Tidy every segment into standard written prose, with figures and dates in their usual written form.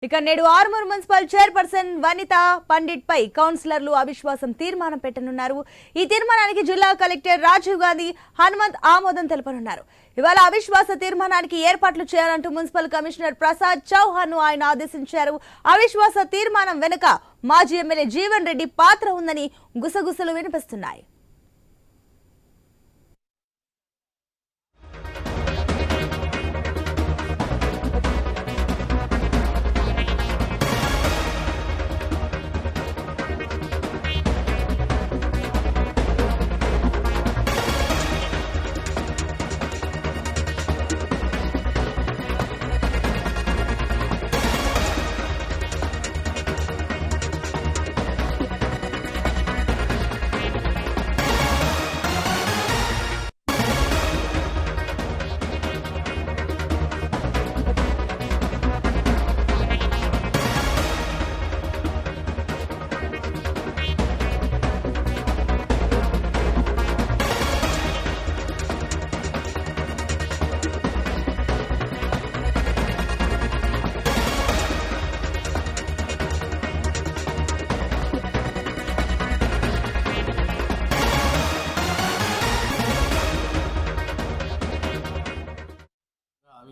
ఇక నేడు Armoor municipal chairperson వనిత పండిట్ పై కౌన్సిలర్లు అవిశ్వాసం తీర్మానం పెట్టనున్నారు. ఈ తీర్మానానికి జిల్లా కలెక్టర్ రాజీవ్ గాంధీ హనుమంత్ ఆమోదం తెలపనున్నారు. ఇవాళ అవిశ్వాస తీర్మానానికి ఏర్పాట్లు చేయాలంటూ మున్సిపల్ కమిషనర్ ప్రసాద్ చౌహాన్ ను ఆయన ఆదేశించారు. అవిశ్వాస తీర్మానం వెనుక మాజీ ఎమ్మెల్యే జీవన్ రెడ్డి పాత్ర ఉందని గుసగుసలు వినిపిస్తున్నాయి.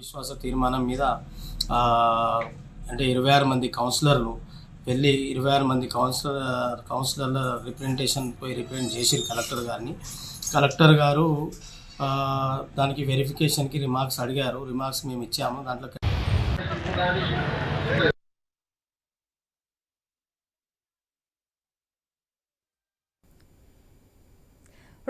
అవిశ్వాస తీర్మానం మీద అంటే 26 మంది కౌన్సిలర్లు వెళ్ళి 26 మంది కౌన్సిలర్ల రిప్రజెంటేషన్ పోయి రిప్రజెంట్ చేసిరు కలెక్టర్ గారు దానికి వెరిఫికేషన్కి రిమార్క్స్ అడిగారు. రిమార్క్స్ మేము ఇచ్చాము. దాంట్లో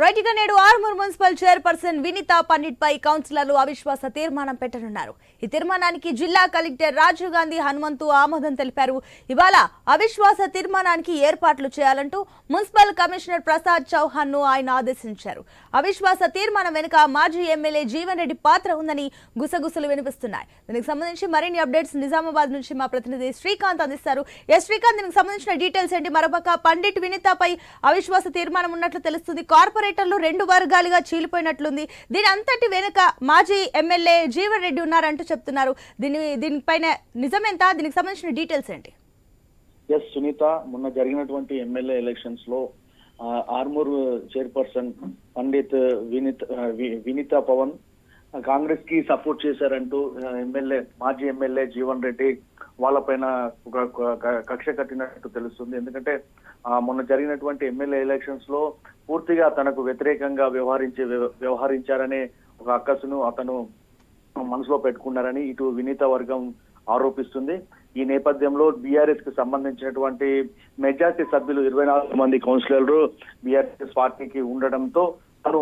రైట్ ఇక నేడు ఆర్మూర్ మున్సిపల్ చైర్పర్సన్ వినీత పండిట్ పై కౌన్సిలర్లు అవిశ్వాస తీర్మానం పెట్టనున్నారు. ఈ తీర్మానానికి జిల్లా కలెక్టర్ రాజీవ్ గాంధీ హనుమంతు ఆమోదం తెలిపారు. ఇవాళ అవిశ్వాస తీర్మానానికి ఏర్పాట్లు చేయాలంటూ మున్సిపల్ కమిషనర్ ప్రసాద్ చౌహాన్ ను ఆయన ఆదేశించారు. అవిశ్వాస తీర్మానం వెనుక మాజీ ఎమ్మెల్యే జీవన్ రెడ్డి పాత్ర ఉందని గుసగుసలు వినిపిస్తున్నాయి. దీనికి సంబంధించి మరిన్ని అప్డేట్స్ నిజామాబాద్ నుంచి మా ప్రతినిధి శ్రీకాంత్ అందిస్తారు. శ్రీకాంత్, దీనికి సంబంధించిన డీటెయిల్స్ ఏంటి? మరోపక్క పండిట్ వినీతపై అవిశ్వాస తీర్మానం ఉన్నట్లు తెలుస్తుంది. కార్పొరేటర్లు 2 వర్గాలుగా చీలిపోయినట్లుంది. దీని అంతటి వెనుక మాజీ ఎమ్మెల్యే జీవన్ రెడ్డి ఉన్నారంటూ చెప్తున్నారు. దీనిపైన నిజమేంత? దీనికి సంబంధించిన డీటెయిల్స్ ఏంటి? ఎస్ సునీత, మొన్న జరిగినటువంటి ఎమ్మెల్యే ఎలక్షన్స్ లో ఆర్మూర్ చైర్పర్సన్ పండిత్ వినీత పవన్ కాంగ్రెస్ కి సపోర్ట్ చేశారంటూ మాజీ ఎమ్మెల్యే జీవన్ రెడ్డి వాళ్ళపైన కక్ష కట్టినట్టు తెలుస్తుంది. ఎందుకంటే మొన్న జరిగినటువంటి ఎమ్మెల్యే ఎలక్షన్స్ లో పూర్తిగా తనకు వ్యతిరేకంగా వ్యవహరించారనే ఒక అక్కసును అతను మనసులో పెట్టుకున్నారని ఇటు వినీత వర్గం ఆరోపిస్తుంది. ఈ నేపథ్యంలో బీఆర్ఎస్ కి సంబంధించినటువంటి మెజార్టీ సభ్యులు 24 మంది కౌన్సిలర్లు బీఆర్ఎస్ పార్టీకి ఉండడంతో తను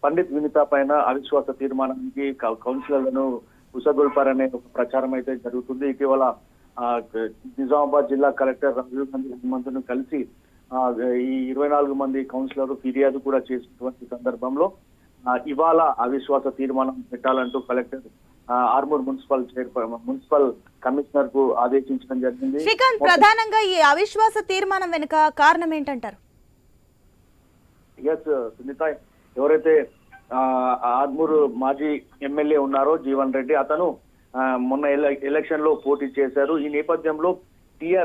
పండిత్ వినీత పైన అవిశ్వాస తీర్మానానికి కౌన్సిలర్లను ఉసగొల్పారనే ఒక ప్రచారం అయితే జరుగుతుంది. ఇటీవల నిజామాబాద్ జిల్లా కలెక్టర్ రాజీవ్ గాంధీ హనుమంతును కలిసి ఈ 24 మంది కౌన్సిలర్లు ఫిర్యాదు కూడా చేసినటువంటి సందర్భంలో ఇవాళ అవిశ్వాస తీర్మానం పెట్టాలంటూ కలెక్టర్ ఆర్మూర్ మున్సిపల్ కమిషనర్ కు ఆదేశించడం జరిగింది. శ్రీకాంత్, ప్రధానంగా ఈ అవిశ్వాస తీర్మానం వెనుక కారణం ఏంటంటారు? ఎస్ సునీత, ఎవరైతే ఆర్మూర్ మాజీ ఎమ్మెల్యే ఉన్నారో జీవన్ రెడ్డి, అతను మొన్న ఎలక్షన్ లో పోటీ చేశారు. ఈ నేపథ్యంలో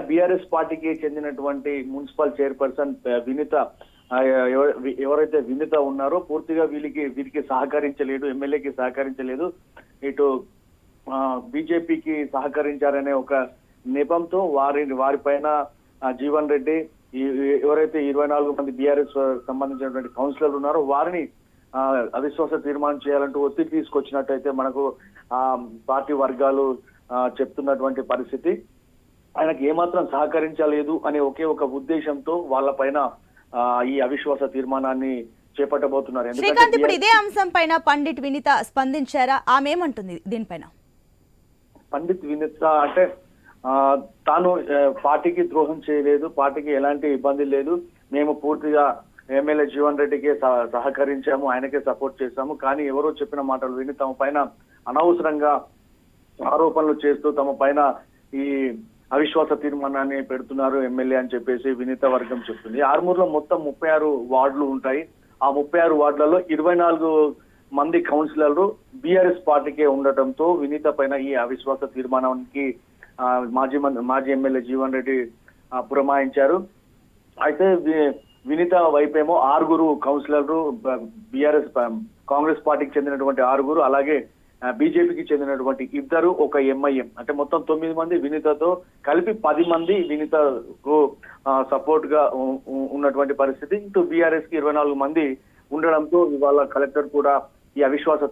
బీఆర్ఎస్ పార్టీకి చెందినటువంటి మున్సిపల్ చైర్పర్సన్ వినీత ఎవరైతే వినీత ఉన్నారో పూర్తిగా వీరికి సహకరించలేదు, ఎమ్మెల్యేకి సహకరించలేదు, ఇటు బీజేపీకి సహకరించారనే ఒక నెపంతో వారిపైన జీవన్ రెడ్డి ఎవరైతే 24 మంది బీఆర్ఎస్ సంబంధించినటువంటి కౌన్సిలర్లు ఉన్నారో వారిని అవిశ్వాస తీర్మానం చేయాలంటూ ఒత్తిడి తీసుకొచ్చినట్టయితే మనకు పార్టీ వర్గాలు చెప్తున్నటువంటి పరిస్థితి. ఆయనకు ఏమాత్రం సహకరించలేదు అనే ఒకే ఒక ఉద్దేశంతో వాళ్ళపైన ఈ అవిశ్వాస తీర్మానాన్ని చేపట్టబోతున్నారు. శ్రీకాంత్, ఇప్పుడు ఇదే అంశం పైన పండిట్ వినీత స్పందించారా? ఆమె ఏమంటుంది దీనిపైన? పండిత్ వినీత అంటే తాను పార్టీకి ద్రోహం చేయలేదు, పార్టీకి ఎలాంటి ఇబ్బంది లేదు, మేము పూర్తిగా ఎమ్మెల్యే జీవన్ రెడ్డికి సహకరించాము, ఆయనకే సపోర్ట్ చేశాము, కానీ ఎవరో చెప్పిన మాటలు విని తమ పైన అనవసరంగా ఆరోపణలు చేస్తూ తమ పైన ఈ అవిశ్వాస తీర్మానాన్ని పెడుతున్నారు ఎమ్మెల్యే అని చెప్పేసి వినీత వర్గం చెప్తుంది. ఆర్మూర్లో మొత్తం 36 వార్డులు ఉంటాయి. ఆ 36 వార్డులలో 24 మంది కౌన్సిలర్లు బీఆర్ఎస్ పార్టీకే ఉండటంతో వినీత పైన ఈ అవిశ్వాస తీర్మానానికి మాజీ ఎమ్మెల్యే జీవన్ రెడ్డి పురమాయించారు. అయితే వినీత వైపేమో 6 కౌన్సిలర్లు, బీఆర్ఎస్ కాంగ్రెస్ పార్టీకి చెందినటువంటి 6, అలాగే బీజేపీకి చెందినటువంటి 2, ఒక ఎంఐఎం, అంటే మొత్తం 9 మంది వినీతతో కలిపి 10 మంది వినీతకు సపోర్ట్ గా ఉన్నటువంటి పరిస్థితి. ఇటు బీఆర్ఎస్ కి 24 మంది ఉండడంతో ఇవాళ కలెక్టర్ కూడా ఈ అవిశ్వాస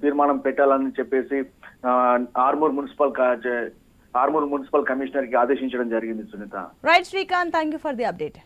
తీర్మానం పెట్టాలని చెప్పేసి ఆర్మూర్ మున్సిపల్ కమిషనర్ కి ఆదేశించడం జరిగింది. Sunitha. Right Srikanth, thank you for the update.